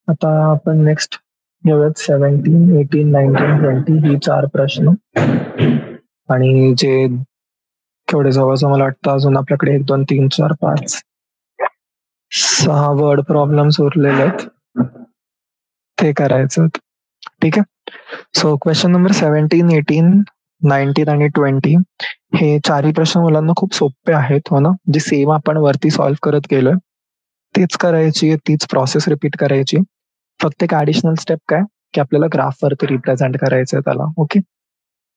आता आपण नेक्स्ट घेऊयात 17, 18, 19, 20 ही 4 प्रश्न. आणि जे केवढे जवळजवळ मला वाटतं अजून आपल्याकडे 1, 2, 3, 4, 5, 6 वर्ड प्रॉब्लेम्स उरलेले आहेत. ते करायचं. ठीक आहे. सो क्वेश्चन नंबर 17, 18, 19 आणि 20 हे चारही प्रश्न मुलांना खूप सोपे आहेत हो ना, जे सेम आपण वरती सॉल्व्ह करत गेलोय तेच करायची, तीच प्रोसेस रिपीट करायची. फक्त एक ॲडिशनल स्टेप काय? की आपल्याला ग्राफवरती रिप्रेझेंट करायचं आहे त्याला. ओके,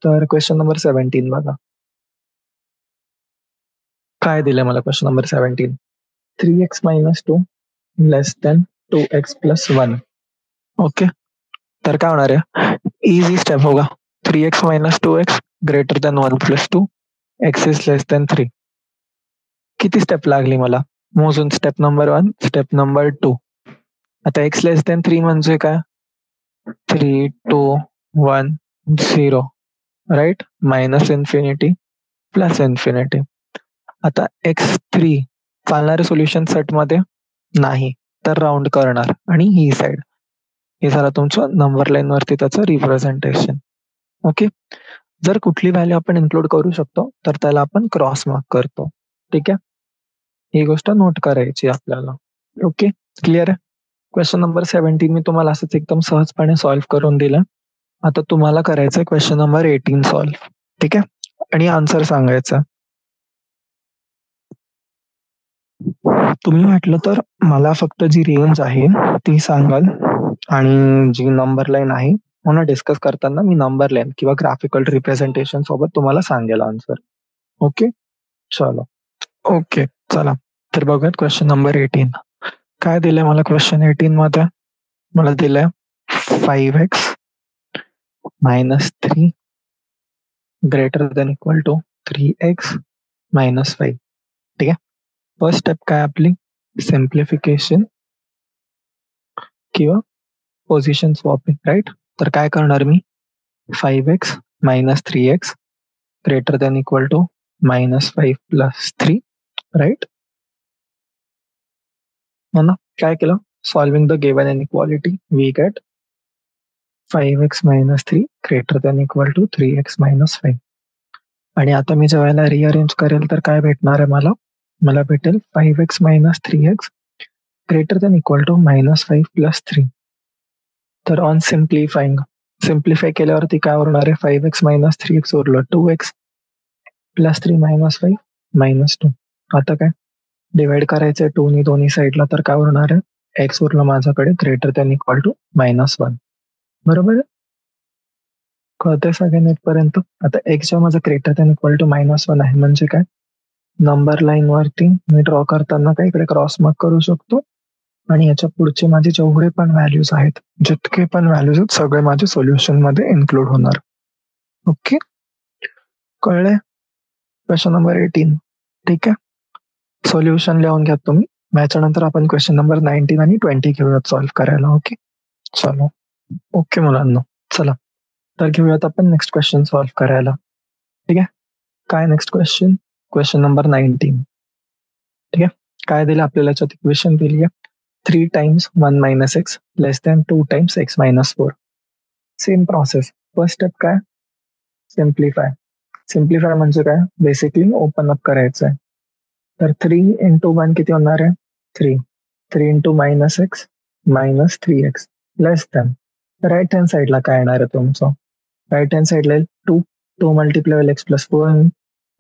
तर क्वेश्चन नंबर 17 बघा. काय दिलंय मला क्वेश्चन नंबर 17? 3x - 2 लेस दॅन 2x + 1. ओके, तर काय होणार आहे? इझी स्टेप होगा. 3x - 2x greater than 1 + 2 x is less than 3. किती स्टेप लागली मला मोजून? Step number 1, step number 2. आता x लेस दॅन 3 म्हणजे काय? 3, 2, 1, 0, right? Minus infinity plus infinity. आता x3 चालणारे सोल्युशन सेटमध्ये नाही, तर राउंड करणार आणि ही साइड. हे झालं तुमचं नंबर लाईन वरती त्याचं रिप्रेझेंटेशन. ओके, जर कुठली व्हॅल्यू आपण इन्क्लूड करू शकतो तर त्याला आपण क्रॉस मार्क करतो. ठीक आहे, ही गोष्ट नोट करायची आपल्याला. ओके, क्लिअर आहे? क्वेश्चन नंबर 17 मी तुम्हाला असंच एकदम सहजपणे सॉल्व्ह करून दिलं. आता तुम्हाला करायचं क्वेश्चन नंबर 18 सॉल्व्ह. ठीक आहे, आणि आन्सर सांगायचं. तुम्ही म्हटलं तर मला फक्त जी रेंज आहे ती सांगाल आणि जी नंबर लाईन आहे म्हणून डिस्कस करताना मी नंबर लाईन किंवा ग्राफिकल रिप्रेझेंटेशन सोबत तुम्हाला सांगेल आन्सर. ओके, चलो. ओके, चला तर बघूयात क्वेश्चन नंबर 18. काय दिलंय मला क्वेश्चन 18 मध्ये? मला दिलंय 5x - 3 greater than equal to 3x - 5. ठीक आहे, फर्स्ट स्टेप काय आपली? सिम्प्लिफिकेशन किंवा पोझिशन स्वॅपिंग, राईट? तर काय करणार मी? 5x - 3x greater than equal to -5 + 3, right? हो ना? काय केलं? Solving the given inequality we get 5x - 3 greater than equal to 3x - 5. आणि आता मी जेव्हा रिअरेंज करेल तर काय भेटणार आहे मला? मला भेटेल 5x - 3x greater than equal to -5 + 3. तर ऑन सिम्प्लिफाय केल्यावरती काय उरणार आहे? 5x - 3x उरलं 2x + 3 - 5 -2. आता काय डिवाइड करायचंय 2 नी दोन्ही साइडला, तर काय उरणार आहे? x उरलं माझ्याकडे ग्रेटर दॅन इक्वल टू -1. बरोबर आहे? कळतंय सगळ्यांना इथपर्यंत? आता x जेव्हा माझं ग्रेटर दॅन इक्वल टू -1 आहे म्हणजे काय? नंबर लाईन वरती मी ड्रॉ करताना काय इकडे क्रॉस मार्क करू शकतो आणि याच्या पुढचे माझे जेवढे पण व्हॅल्यूज आहेत, जितके पण व्हॅल्यूज आहेत सगळे माझे सोल्युशन मध्ये इन्क्लूड होणार. ओके, कळलंय? Question number 18. ठीक आहे, सोल्युशन लिहून घ्या तुम्ही. याच्यानंतर आपण क्वेश्चन नंबर 19 आणि 20 घेऊयात सॉल्व्ह करायला. ओके, चलो. ओके मुलांनो, चला तर घेऊयात आपण नेक्स्ट क्वेश्चन सॉल्व्ह करायला. ठीक आहे, काय नेक्स्ट क्वेश्चन? Question number 19. ठीक आहे, काय दिलं आपल्याला? याच्यात इक्वेशन दिली आहे 3 times 1 - x less than 2 times x - 4. Same process. First step काय? सिम्प्लिफाय. सिम्प्लिफाय म्हणजे काय? बेसिकली ओपन अप करायचं आहे. तर 3 × 1 किती होणार आहे? 3. 3 × -x - 3x लेस दॅन. राईट हँड साईडला काय येणार आहे तुमचं? राईट हँड साईडला 2. 2 मल्टिप्लाय होईल x + 4.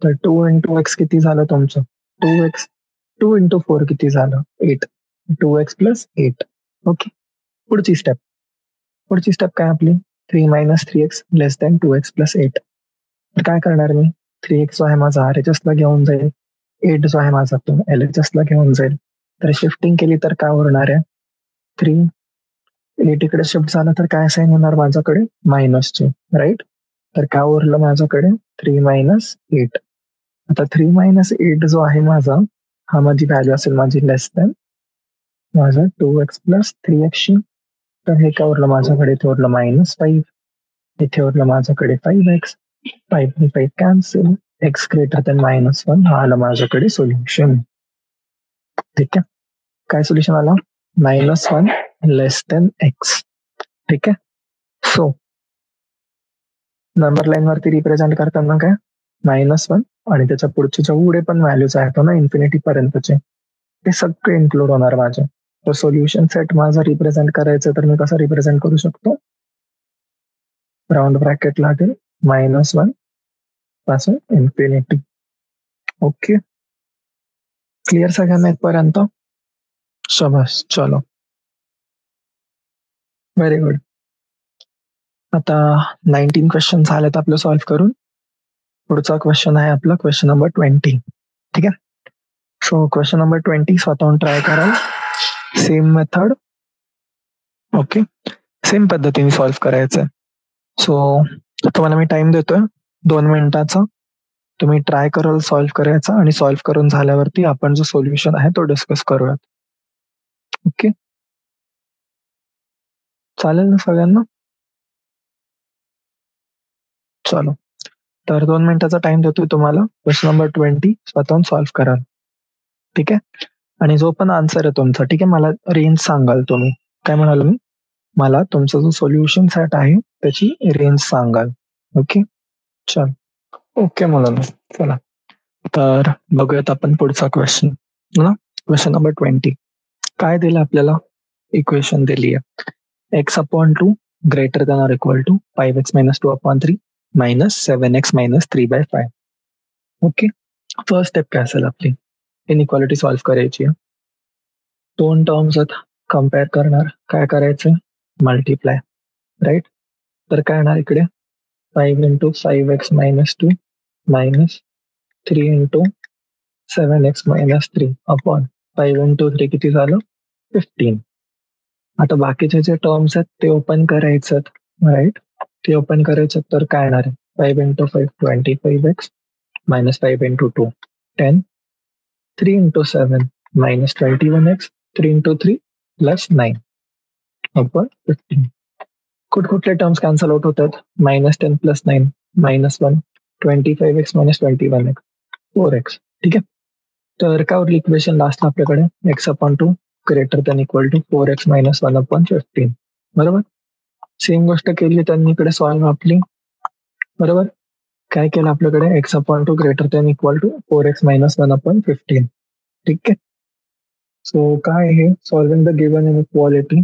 तर 2 × x किती झालं तुमचं? 2x. 2 × 4 किती झालं? 8. 2x + 8. ओके, पुढची स्टेप. पुढची स्टेप काय आपली? 3 - 3x लेस दॅन 2x + 8. तर काय करणार मी? 3x जो आहे माझा RHSला घेऊन जाईल. 8 जो आहे माझा तो LHSला घेऊन जाईल. तर शिफ्टिंग केली तर काय उरणार आहे? 3. 8 इकडे शिफ्ट झालं तर काय साइन होणार माझ्याकडे? मायनसचे, राईट? तर काय उरलं माझ्याकडे? 3 - 8. आता 3 - 8 जो आहे माझा, हा माझी व्हॅल्यू असेल माझी लेस दॅन माझं 2x + 3x. तर हे काय उरलं माझ्याकडे? इथे उरलं -5. इथे उरलं माझ्याकडे 5x. 5 आणि 5 कॅन्सल. x ग्रेटर दॅन -1 हा आला माझ्याकडे सोल्युशन. ठीक आहे, काय सोल्युशन आला? -1 लेस दॅन x. ठीक आहे, सो नंबर लाईन वरती रिप्रेझेंट करताना काय? -1 आणि त्याच्या पुढचे जेवढे पण व्हॅल्यूज आहेत ना इन्फिनिटी पर्यंतचे, ते सगळे इन्क्लूड होणार माझे. तर सोल्युशन सेट माझा रिप्रेझेंट करायचं तर मी कसं रिप्रेझेंट करू शकतो? राउंड ब्रॅकेट लागेल -1 पासून इन्फिनिटी. ओके, क्लिअर सगळ्यांना इथपर्यंत? शाबास, चलो, व्हेरी गुड. आता 19 क्वेश्चन झालेत आपलं सॉल्व्ह करून. पुढचा क्वेश्चन आहे आपला क्वेश्चन नंबर 20. ठीक आहे. सो क्वेश्चन नंबर 20 स्वतःहून ट्राय कराल. Same method. ओके. सेम पद्धतीने सॉल्व्ह करायचं. सो तुम्हाला मी टाइम देतोय 2 मिनिटाचा. तुम्ही ट्राय कराल सॉल्व्ह करायचा आणि सॉल्व्ह करून झाल्यावरती आपण जो सोल्युशन आहे तो डिस्कस करूयात. ओके. चालेल ना सगळ्यांना? चलो. तर 2 मिनिटाचा टाइम देतोय तुम्हाला. क्वेश्चन नंबर 20 स्वतःहून सॉल्व्ह कराल. ठीक आहे. आणि जो पण आन्सर आहे तुमचा, ठीक आहे, मला रेंज सांगाल तुम्ही. काय म्हणाल मी? मला तुमचा जो सोल्युशन सेट आहे त्याची रेंज सांगाल. ओके. चल. ओके मुलांनो, चला. तर बघूयात आपण पुढचा क्वेश्चन. ना क्वेश्चन नंबर 20. काय दिलं आपल्याला? इक्वेशन दिली आहे. X upon 2 greater than or equal to 5x - 2 upon 3 minus 7x - 3/5. Okay. First step काय असेल आपली? इनइक्वालिटी सॉल्व्ह करायची आहे. 2 टर्म्स आहेत, कम्पेअर करणार. काय करायचं? मल्टिप्लाय. राईट. तर काय येणार इकडे? 5 × 5x - 2 मायनस 3 × 7x - 3 अपॉन 5 × 3 किती झालं? 15. आता बाकीचे जे टर्म्स आहेत ते ओपन करायचं. राईट. ते ओपन करायचं तर काय येणार आहे? 5 × 5 25x minus 5 × 2 10. 3 × 7 minus 21x. 3 × 3 plus 9 upon 15. कुठले टर्म्स कॅन्सल आउट होतात? -10 + 9 -1. 25x - 21x 4x. ठीक आहे. तर काय उरली इक्वेशन लास्ट आपल्याकडे? x/2 greater than equal to 4x - 1/15. बरोबर. सेम गोष्ट केली त्यांनी इकडे सॉल्व्ह आपली. बरोबर. काय केलं आपल्याकडे? x/2 greater than equal to 4x - 1/15. ठीक आहे. सो काय आहे? Solving the given inequality.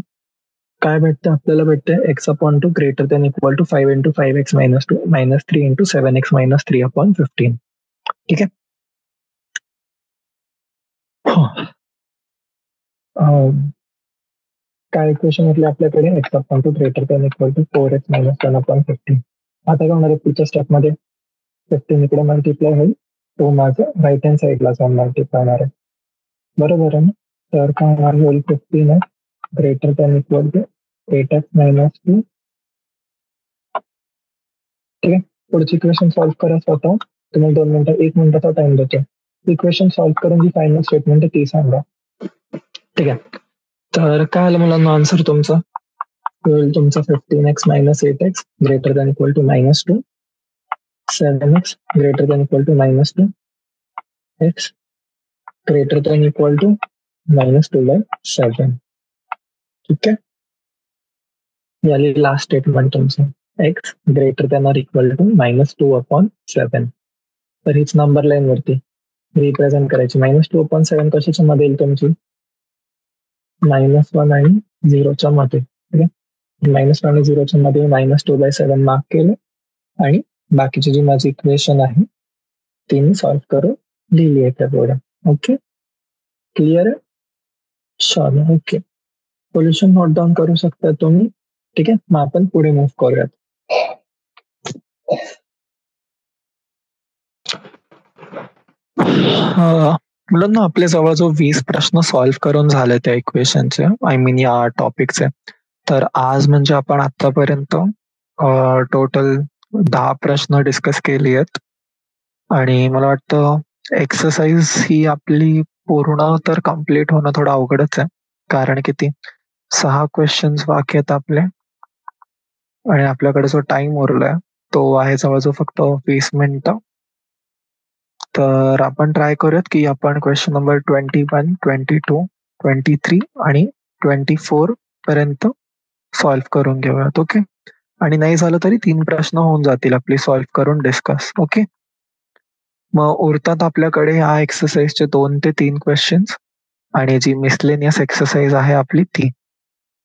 काय भेटतं आपल्याला? भेटतं x/2 greater than equal to 5 × 5x - 2 minus 3 × 7x - 3/15. ठीक आहे. काय इक्वेशन म्हटली आपल्याकडे? x/2 greater than equal to 4x - 1/15. आता काय होणार आहे पुढच्या स्टेपमध्ये? 15 इकडे मल्टिप्लाय होईल. तो माझं राईट हँड साईडला जाऊन मल्टिप्लाय होणार आहे. बरोबर आहे ना? तर काय होणार? होईल 15 greater than equal to 8x - 2. ठीक आहे. पुढची इक्वेशन सॉल्व्ह करा स्वतः. तुम्ही 2 मिनिटं 1 मिनिटाचा टाइम देतो. इक्वेशन सॉल्व्ह करून जी फायनल स्टेटमेंट आहे ती सांगा. ठीक आहे. तर काय आलं मुलांना आन्सर तुमचा? होईल तुमचा 15x - 8x greater than equal to -2. 7x greater than equal to -2. x greater than equal to -2/7. ठीक आहे. याली लास्ट स्टेटमेंट तुमचं. x greater than or equal to -2/7. तर हीच नंबर लाईन वरती रिप्रेझेंट करायची. -2/7 कशाच्या मध्ये येईल तुमची? -1 आणि 0च्या मध्ये. ठीक आहे. -1 आणि 0च्या मध्ये -2/7 मार्क केलं आणि बाकीची जी माझी इक्वेशन आहे ती मी सॉल्व्ह करून लिहिली आहे त्या पुढे. ओके. क्लिअर आहे? चलो. ओके. सोल्युशन नोट डाऊन करू शकता तुम्ही. ठीक आहे. मग आपण पुढे मूव्ह करूयात. मुलांना आपल्या जवळ जो 20 प्रश्न सॉल्व्ह करून झाले त्या इक्वेशनचे, आय मीन या टॉपिकचे. तर आज म्हणजे आपण आतापर्यंत टोटल 10 प्रश्न डिस्कस केली आहेत. आणि मला वाटतं एक्सरसाइज ही आपली पूर्ण तर कम्प्लीट होणं थोडं अवघडच आहे. कारण किती 6 क्वेश्चन्स बाकी आहेत आपले. आणि आपल्याकडे जो टाइम उरलाय तो आहे जवळजवळ फक्त 20 मिनिटं. तर आपण ट्राय करूयात की आपण क्वेश्चन नंबर 21, 22, 23 आणि 24 पर्यंत सॉल्व्ह करून घेऊयात. ओके. आणि नाही झालं तरी 3 प्रश्न होऊन जातील आपली सॉल्व्ह करून डिस्कस. ओके. मग उरतात आपल्याकडे ह्या एक्सरसाइजचे 2 ते 3 क्वेश्चन्स आणि जी मिसलेनियस एक्सरसाइज आहे आपली ती.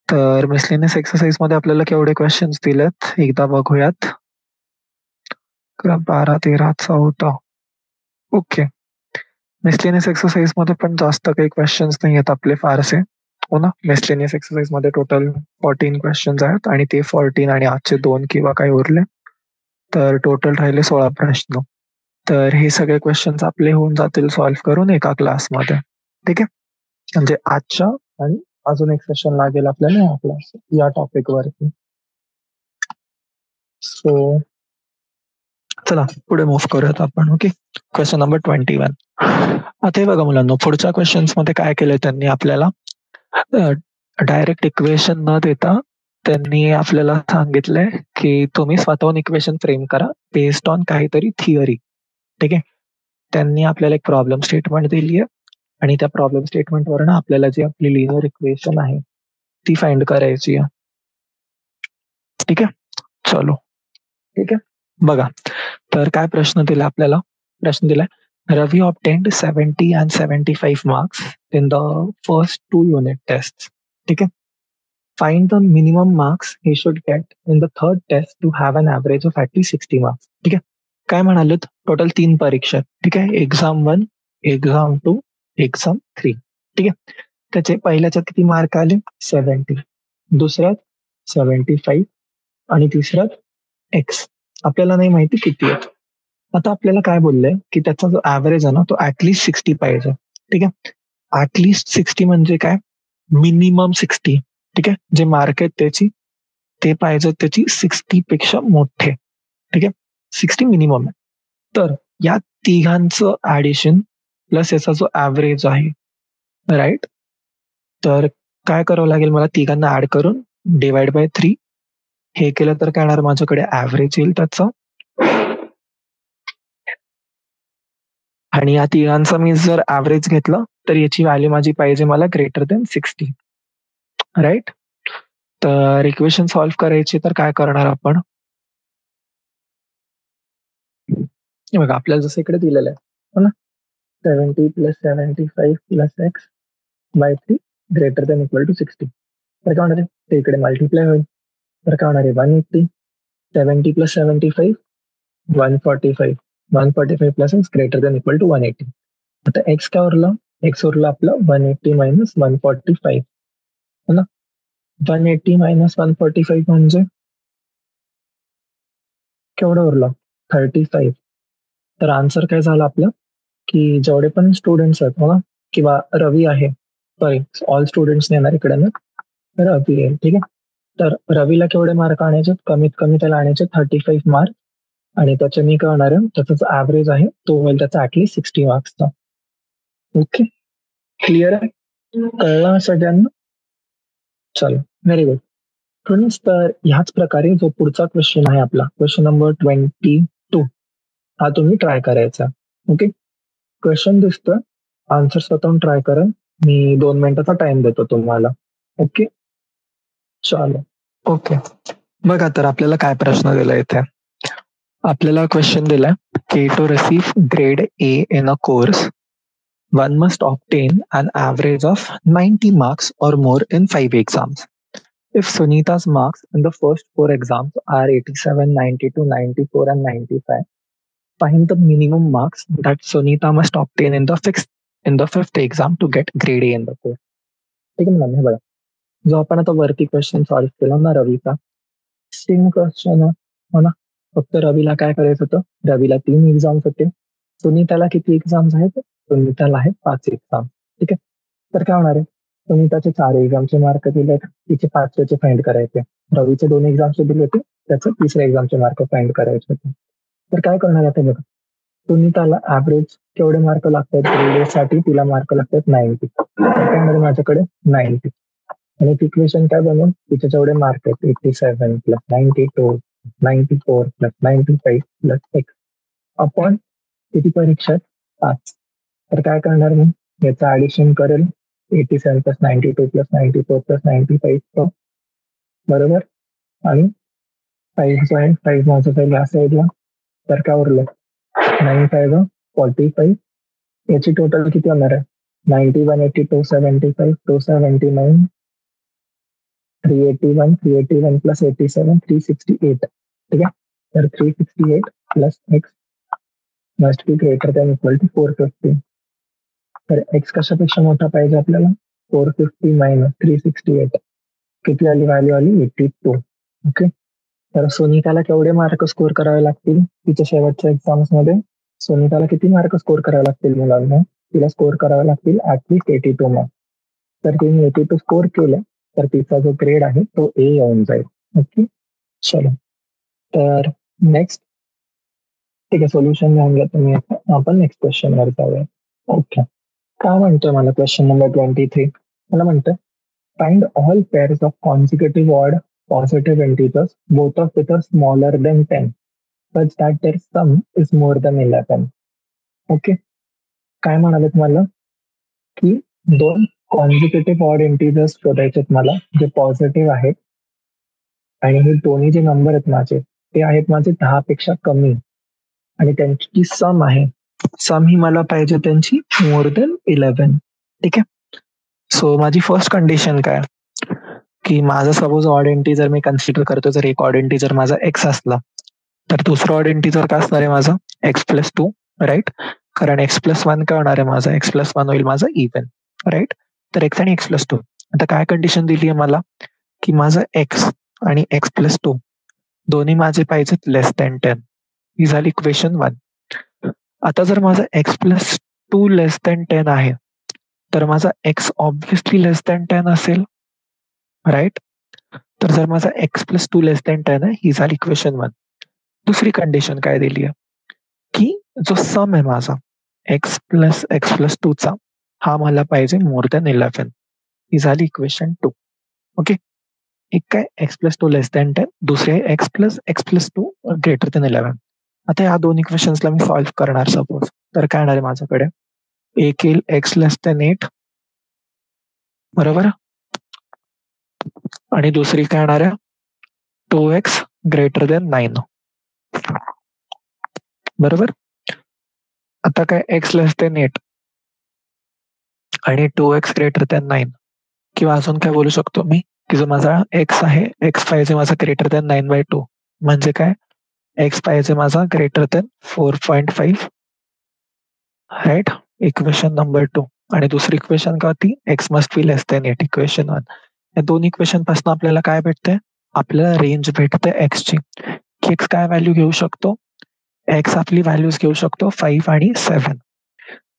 तर मिसलेनियस एक्सरसाइज मध्ये आपल्याला केवढे क्वेश्चन्स दिलेत एकदा बघूयात. 12, 13, 14. ओके. मिसलेनियस एक्सरसाइज मध्ये पण जास्त काही क्वेश्चन्स नाही आहेत आपले फारसे. हो ना, मिसलेनियस एक्सरसाइज मध्ये टोटल 14 क्वेश्चन्स आहेत आणि ते 14 आणि आजचे 2 किंवा काही उरले तर टोटल राहिले 16 प्रश्न. तर हे सगळे क्वेश्चन्स आपले होऊन जातील सॉल्व्ह करून एका क्लासमध्ये. ठीक आहे? म्हणजे आजच्या आणि अजून एक सेशन लागेल आपल्याला या क्लास या टॉपिक वरती. सो चला पुढे मूव्ह करूयात आपण. Okay, question number 21. आता हे बघा मुलांनो, पुढच्या क्वेश्चन्स मध्ये काय केलंय त्यांनी आपल्याला डायरेक्ट इक्वेशन न देता त्यांनी आपल्याला सांगितलंय की तुम्ही स्वतःहून इक्वेशन फ्रेम करा बेस्ड ऑन काहीतरी थिअरी. ठीक आहे, त्यांनी आपल्याला एक प्रॉब्लेम स्टेटमेंट दिली आहे आणि त्या प्रॉब्लेम स्टेटमेंट वरून आपल्याला जी आपली लिनियर इक्वेशन आहे ती फाइंड करायची आहे. ठीक आहे, चलो. ठीक आहे, बघा तर काय प्रश्न दिला आपल्याला. प्रश्न दिलाय रवी obtained 70 and 75 marks in the first 2 unit tests. ठीक आहे, find the minimum marks he should get in the third test to have an average of at least 60 marks. ठीक आहे, काय म्हणालेत टोटल 3 परीक्षा. ठीक आहे, एक्झाम 1, एक्झाम 2, एक्झाम 3. ठीक आहे, त्याचे पहिल्याच्यात किती मार्क आले 70, दुसऱ्यात 75 आणि तिसऱ्यात एक्स आपल्याला नाही माहिती किती आहेत. आता आपल्याला काय बोललंय की त्याचा जो ऍव्हरेज आहे ना तो ऍटलिस्ट 60 पाहिजे. ठीक आहे, ऍटलिस्ट 60 म्हणजे काय, मिनिमम 60. ठीक आहे, जे मार्क आहेत त्याची ते पाहिजे त्याची 60 पेक्षा मोठे. ठीक आहे, 60 मिनिमम आहे. तर या तिघांचं ऍडिशन प्लस याचा जो ऍव्हरेज आहे राईट, तर काय करावं लागेल मला तिघांना ऍड करून डिवाइड बाय 3 हे केलं तर काय येणार माझ्याकडे ऍव्हरेज येईल त्याचा. आणि या तिघांचा मी जर ऍव्हरेज घेतलं तर याची व्हॅल्यू माझी पाहिजे मला ग्रेटर दॅन 60. राईट, तर इक्वेशन सॉल्व्ह करायची तर काय करणार आपण. बघा आपल्याला जसं इकडे दिलेलं आहे हो ना, 70 + 75 + x by 3 greater than equal to 60. तर काय होणार आहे ते इकडे मल्टिप्लाय होईल. तर काय होणार आहे 180, 70 + 75 145, 145 + x greater than equal to 180. आता एक्स काय उरलं, एक्स उरलं आपलं 180 - 145 हो ना. 180 - 145 म्हणजे केवढं उरलं 35. तर आन्सर काय झालं आपलं की जेवढे पण स्टुडंट्स आहेत हो ना, किंवा रवी आहे, सॉरी ऑल स्टुडंट्स येणार इकडे ना, रवी आहे. ठीक आहे, तर रवीला केवढे मार्क आणायचे, कमीत कमी त्याला आणायचे 35 मार्क आणि त्याच्याने काय होणार आहे त्याचा जो ऍव्हरेज आहे तो होईल त्याचा ऍटलीस्ट 60 मार्क्सचा. ओके, क्लिअर आहे, कळलं सगळ्यांना. चलो व्हेरी गुड फ्रेंड्स. तर ह्याच प्रकारे जो पुढचा क्वेश्चन आहे आपला क्वेश्चन नंबर 22 हा तुम्ही ट्राय करायचा. ओके, क्वेश्चन दिसतोय, आन्सर स्वतःहून ट्राय करा. मी 2 मिनिटाचा टाइम देतो तुम्हाला. ओके, चालेल. ओके, बघा तर आपल्याला काय प्रश्न दिला इथे. आपल्याला क्वेश्चन दिलाय की to receive grade A in a course one must obtain an average of 90 marks or more in 5 exams. If Sunita's marks in the first 4 exams are 87, 92, 94 and 95, find the minimum marks that Sunita must obtain in the fifth exam to get grade A in the course. ठीक आहे ना, हे बघा जो आपण आता वरती question solve केला ना रवीचा, सेम क्वेश्चन आहे हो ना. फक्त रवीला काय करायचं होतं, रवीला 3 एक्झाम्स होते, सुनीताला किती एक्झाम्स आहेत, सुनीताला आहेत 5 एक्झाम. ठीक आहे, तर काय होणार आहे सुनीताचे 4 एक्झामचे मार्क दिले, तिचे 5चे फाइंड करायचे, रवीचे 2 एक्झामचे दिले होते त्याचे 3ऱ्या एक्झामचे मार्क फाइंड करायचे होते. तर काय करणार आता बघा, सुनीताला ऍव्हरेज केवढे मार्क लागतात ग्रेड साठी, तिला मार्क लागतात 90. तर काय होणार माझ्याकडे 90 आणि इक्वेशन काय बनवून तिचे जेवढे मार्क आहेत 87 + 92 94 + 95 + x अपॉन किती परीक्षा 5. तर काय करणार मी याचं ऍडिशन करेल 87 + 92 + 94 + 95 बरोबर, आणि 5 जो आहे 5 माझं पहिलं या साईडला. तर काय उरलं 9 × 5 = 45. याची टोटल किती होणार आहे 90, 180, 275, 279, 381, 381 + 87, 368. ठीक आहे, तर 368 + x must be greater than equal to 450. तर एक्स कशापेक्षा मोठा पाहिजे आपल्याला 450 मायनस 368 किती आली व्हॅल्यू आली 82. ओके. तर सुनीताला केवढे मार्क स्कोर करावे लागतील तिच्या शेवटच्या एक्झाम्स मध्ये? सुनीताला किती मार्क स्कोर करावे लागतील मुलांना? तिला स्कोर करावे लागतील ऍटलीस्ट 82 मार्क. तर तिने 82 स्कोर केलं तर तिचा जो ग्रेड आहे तो ए येऊन जाईल. ओके. चलो, तर नेक्स्ट, ठीक आहे, सोल्युशन घेऊन घ्या तुम्ही. आपण नेक्स्ट क्वेश्चन वर जाऊया. ओके. काय म्हणतोय मला क्वेश्चन नंबर 23? मला म्हणतं find all pairs of consecutive odd positive integers both of which are smaller than 10 such that their sum is more than 11. Okay. काय म्हणाले तुम्हाला की दोन कॉन्सिक्युटिव्ह ऑड इंटिजर्स शोधायचे मला जे पॉझिटिव्ह आहेत आणि हे दोन्ही जे नंबर आहेत माझे ते आहेत माझे 10 पेक्षा कमी आणि त्यांची जी सम आहे, सम ही मला पाहिजे त्यांची मोर देन 11. ठीक आहे. सो माझी फर्स्ट कंडिशन काय की माझा सपोज ऑड इंटिजर मी कन्सिडर करतो, जर एक ऑड इंटिजर माझा एक्स असला तर दुसरा ऑड इंटिजर काय असणार आहे माझा x+2, राईट? कारण x+1 काय होणार आहे माझा, x+1 होईल माझा इव्हन, राईट? तर x आणि x+2. आता काय कंडिशन दिली आहे मला की माझा x आणि x+2 दोन्ही माझे पाहिजेत लेस दॅन 10. ही झाली इक्वेशन 1. आता जर माझा x+2 लेस दॅन 10 आहे तर माझा x ऑब्व्हियसली लेस दॅन 10 असेल, राईट? तर जर माझा x+2 लेस दॅन 10 आहे, ही झाली इक्वेशन 1. दुसरी कंडिशन काय दिली आहे की जो सम आहे माझा x प्लस x+2 चा हा मला पाहिजे मोर दॅन 11. ही झाली इक्वेशन 2. ओके. एक काय x+2 लेस दॅन 10, दुसरे x plus x+2 greater than 11. आता या दोन इक्वेशन्सला मी सॉल्व्ह करणार सपोज, तर काय येणार आहे माझ्याकडे, एक येईल x लेस दॅन 8, बरोबर, आणि दुसरी काय येणार आहे 2x ग्रेटर दॅन 9, बरोबर. आता काय x लेस दॅन 8 आणि 2x ग्रेटर दॅन 9, किंवा अजून काय बोलू शकतो मी की जो माझा x आहे, x पाहिजे माझा ग्रेटर दॅन 9/2, म्हणजे काय x पाहिजे माझा greater than 4.5, right? Equation number 2. आणि दुसरी इक्वेशन का होती, x must be less than 8, equation 1. या दोन इक्वेशन पासून आपल्याला काय भेटतंय, आपल्याला रेंज भेटते x ची, की x काय व्हॅल्यू घेऊ शकतो, x आपली व्हॅल्यूज घेऊ शकतो 5 आणि 7.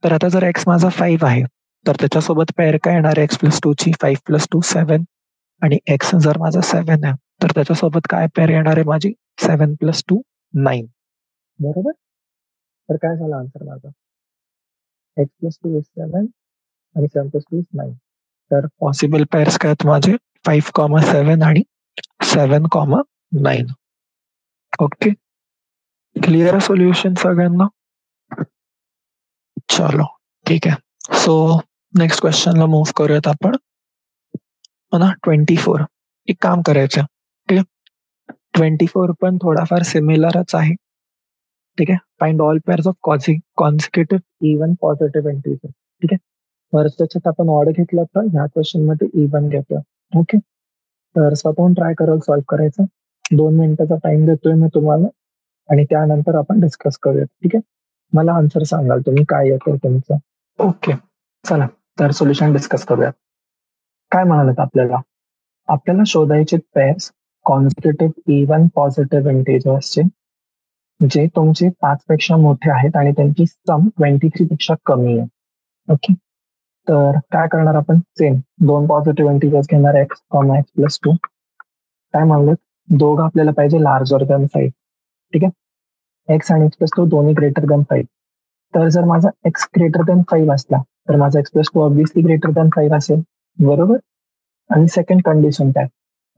तर आता जर x माझा 5 आहे तर त्याच्यासोबत पेअर काय येणार आहे x+2 ची, 5+2 7, आणि x जर माझा 7 आहे तर त्याच्यासोबत काय पेअर येणार आहे माझी 7+2 9, बरोबर. तर काय झालं आन्सर माझा, x+2 is 7 आणि 7+2 is 9. तर पॉसिबल पेअर्स काय आहेत माझे 5,7 आणि 7,9. ओके. क्लिअर सोल्युशन सगळ्यांना? चलो, ठीक आहे. सो नेक्स्ट क्वेश्चनला मूव्ह करूयात आपण. ना 24, एक काम करायचं, ठीक आहे. 24 पण थोडाफार सिमिलरच आहे. ठीक आहे. Find all pairs of consecutive even positive integer. ठीक आहे. वरच्याच्यात आपण ऑड घेतलं तर ह्या क्वेश्चन मध्ये इव्हन घेतोय. ओके. तर स्वतःहून ट्राय कराल सॉल्व्ह करायचं. 2 मिनिटाचा टाइम देतोय मी तुम्हाला आणि त्यानंतर आपण डिस्कस करूयात. ठीक आहे. मला आन्सर सांगाल तुम्ही काय येतोय तुमचं. ओके. चला, तर सोल्युशन डिस्कस करूयात. काय म्हणालात आपल्याला शोधायचे पेअर्स कॉन्सिक्युटिव्ह इव्हन पॉझिटिव्ह इंटिजर्सचे जे तुमचे 5 पेक्षा मोठे आहेत आणि त्यांची सम 23 पेक्षा कमी आहे. ओके. तर काय करणार आपण, सेम 2 पॉझिटिव्ह इंटिजर्स घेणार, x, x+2. काय म्हणलं, दोघं आपल्याला पाहिजे लार्जर दॅन 5. ठीक आहे. x आणि x+2 दोन्ही ग्रेटर दॅन 5. तर जर माझा x ग्रेटर दॅन 5 असला तर माझा x+2 ऑब्व्हियसली ग्रेटर दॅन 5 असेल, बरोबर. आणि सेकंड कंडिशन काय,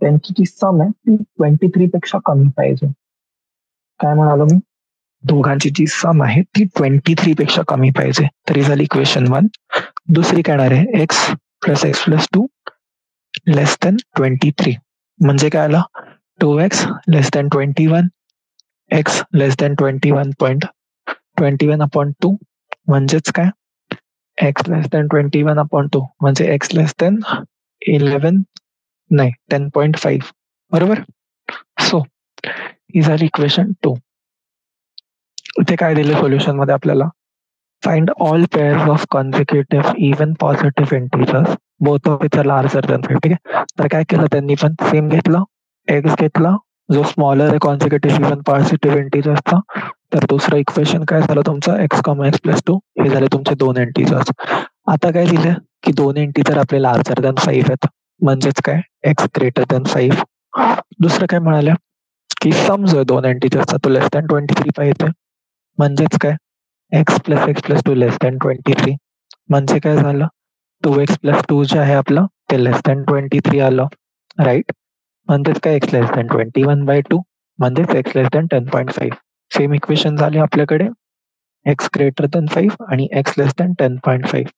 त्यांची जी सम आहे ती 23 पेक्षा कमी पाहिजे. काय म्हणालो मी, दोघांची जी सम आहे ती 23 पेक्षा कमी पाहिजे. तरी झाली इक्वेशन 1. दुसरी काय येणार आहे, x प्लस x+2 लेस दॅन 23, म्हणजे काय आला 2x लेस दॅन 21, x लेस दॅन 21.21/2, म्हणजेच काय x लेस दॅन 21/2 म्हणजे x लेस दॅन 11, नाही 10.5, बरोबर. सो ही झाली इक्वेशन 2. इथे काय दिले सोल्युशन मध्ये आपल्याला, find all pairs of consecutive even positive integers both of its are larger than 5. ठीक आहे. तर काय केलं त्यांनी पण सेम घेतलं, एक्स घेतला, जो स्मॉलर आहे कॉन्सिक्युटिव्ह इव्हन पॉझिटिव्ह इंटिजर्सचा. तर दुसरं इक्वेशन काय झालं तुमचं एक्स कॉमा एक्स प्लस 2 हे झाले तुमचे 2 इंटिजर्स. आता काय दिलं की 2 इंटिजर आपले लार्जर दॅन 5 आहेत. म्हणजेच काय एक्स ग्रेटर दॅन 5. दुसरं काय म्हणाले की सम जो आहे 2 इंटिजर्सचा तो लेस दॅन 23 पाहिजे. म्हणजेच काय एक्स प्लस 2 लेस दॅन 23. म्हणजे काय झालं 2x प्लस 2 जे आहे आपलं ते लेस दॅन 23 आलं, राईट. म्हणजेच काय एक्स लेस दॅन 21/2 म्हणजेच एक्स लेस दॅन 10.5. सेम इक्वेशन झाले आपल्याकडे एक्स ग्रेटर दॅन 5 आणि एक्स लेस दॅन 10.5.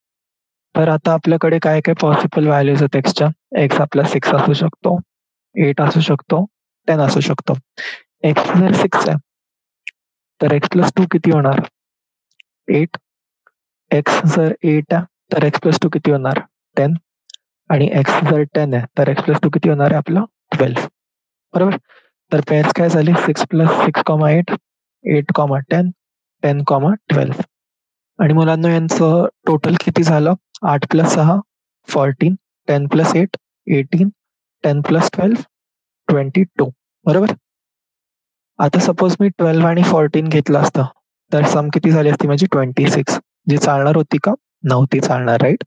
तर आता आपल्याकडे काय काय पॉसिबल व्हॅल्यूज आहेत एक्सच्या. एक्स आपला 6 असू शकतो, 8 असू शकतो, 10 असू शकतो. एक्स जर 6 आहे तर एक्स प्लस 2 किती होणार 8. एक्स जर 8 आहे तर एक्स प्लस 2 किती होणार 10. आणि एक्स जर 10 आहे तर एक्स प्लस 2 किती होणार आहे आपलं 12. बरोबर. तर पेअर्स काय झाली 6 प्लस 6 कॉमा 8, 8 कॉमा 10, 10 कॉमा 12. आणि मुलांना यांचं टोटल किती झालं 8 प्लस 6 14, 10 प्लस 8 18, 10 प्लस 12 22. बरोबर. आता सपोज मी 12 आणि 14 घेतलं असतं तर सम किती झाली असती माझी 26. जी चालणार होती का नव्हती चालणार, राईट.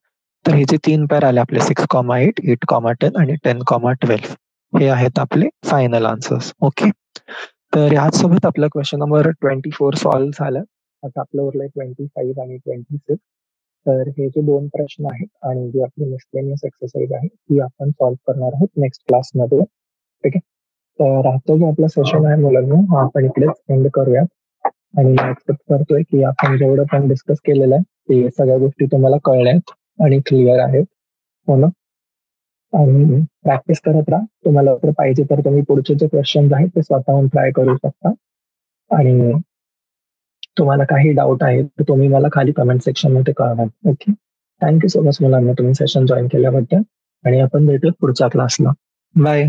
तर हे जे 3 पेअर आले आपले 6,8, 8,10 आणि 10,12 हे आहेत आपले फायनल आन्सर्स. ओके. तर याचसोबत आपला क्वेश्चन नंबर 24 सॉल्व्ह झालं. आता आपलं उरलंय 25 आणि 26. तर हे जे 2 प्रश्न आहेत आणि जी आपली मिसलेनियस एक्सरसाइज आहे ती आपण सॉल्व्ह करणार आहोत नेक्स्ट क्लासमध्ये. ठीक आहे. तर आजचा जो आपला सेशन आहे मुलांना हा आपण इकडेच एंड करूया. आणि मी एक्सपेक्ट करतोय की आपण जेवढं पण डिस्कस केलेलं आहे ते सगळ्या गोष्टी तुम्हाला कळल्या आहेत आणि क्लिअर आहेत, हो ना. आणि प्रॅक्टिस करत राहा. तुम्हाला जर पाहिजे तर तुम्ही पुढचे जे क्वेश्चन्स आहेत ते स्वतःहून ट्राय करू शकता. आणि तुम्हाला काही डाऊट आहे तर तुम्ही मला खाली कमेंट सेक्शनमध्ये कळवा. ओके. थँक्यू सो मच मुलांना तुम्ही सेशन जॉईन केल्याबद्दल आणि आपण भेटूत पुढच्या क्लासला. बाय.